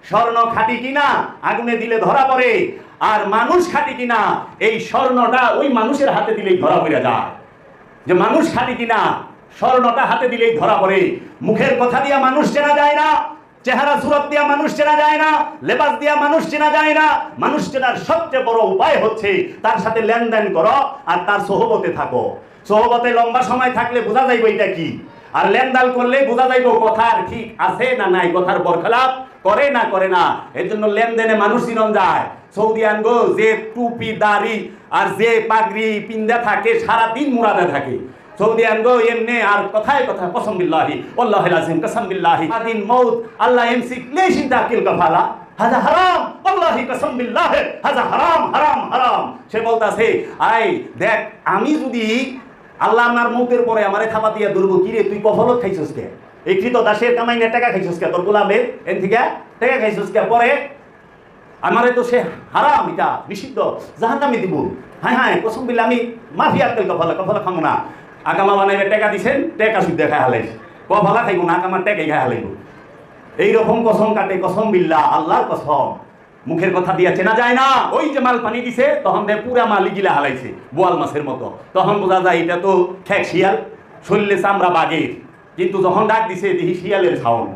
স্বর্ণ খাঁটি কিনা আগুনে দিলে ধরা পড়ে, আর মানুষ খাঁটি কিনা এই স্বর্ণটা ওই মানুষের হাতে দিলেই ধরা পড়ে যায়। যে মানুষ খাঁটি কিনা স্বর্ণটা হাতে দিলেই ধরা পড়ে। মুখের কথা দিয়া মানুষ চেনা যায় না, চেহারা সুরত দিয়া মানুষ চেনা যায় না, লেবাস দিয়া মানুষ চেনা যায় না। মানুষ চেনার সবচেয়ে বড় উপায় হচ্ছে তার সাথে লেনদেন করো আর তার সোহবতে থাকো। সোহবতে লম্বা সময় থাকলে বোঝা যাইব এটা কি, আর লেনদেন করলে বোঝা যাইব কথার ঠিক আছে না নাই, কথার বরখেলাপ করে না করে না। এর জন্য লেনদেনে মানুষ চিনন যায়। সৌদি আনগো যে টুপি দাড়ি আর যে পাগড়ি পিন্দা থাকে সারাদিন মুরাদে থাকে, সৌদি আনগো এমনি আর কথায় কথা কসম বিল্লাহি ওয়াল্লাহিল আযীম কসম বিল্লাহি আদিন মউত আল্লাহ এমসিক লেশিন তাকিল কাফালা হাজা হারাম ওয়াল্লাহি কসম বিল্লাহি হাজা হারাম হারাম হারাম। সে বলতাছে আই দেখ, আমি যদি আল্লাহ আমার মউতের পরে আমারে থাপা দিয়া ধরবো, কি রে তুই কফলত খাইছস কে? এই কৃত দাসের কামাই না টাকা খাইছস কে? তোর গোলামের এন থেকে টাকা খাইছস কে? পরে আমারে তো সে হারাম, এটা নিষিদ্ধ, জাহান্নামে দিব। হ্যাঁ হ্যাঁ কসম বিল্লাহ আমি মাফি আক্কেল কফলা খামো না। আগামা বানাইবে টাকা দিছেন, টাকা সুদ দেখা হালাইছে, কফলা খাইব না, আগামার টাকাই খাই হালাইব। এইরকম কসম কাটে কসম বিল্লাহ, আল্লাহর কসম। মুখের কথা দিয়া চেনা যায় না। ওই যে মাল পানি দিছে তখন দেয় পুরা মালি গিলা হালাইছে বোয়াল মাছের মতো, তখন বোঝা যায় এটা তো ঠেক শিয়াল, শরীরে চামড়া বাঘের, কিন্তু যখন ডাক দিছে দেখি শিয়ালের ছাউন।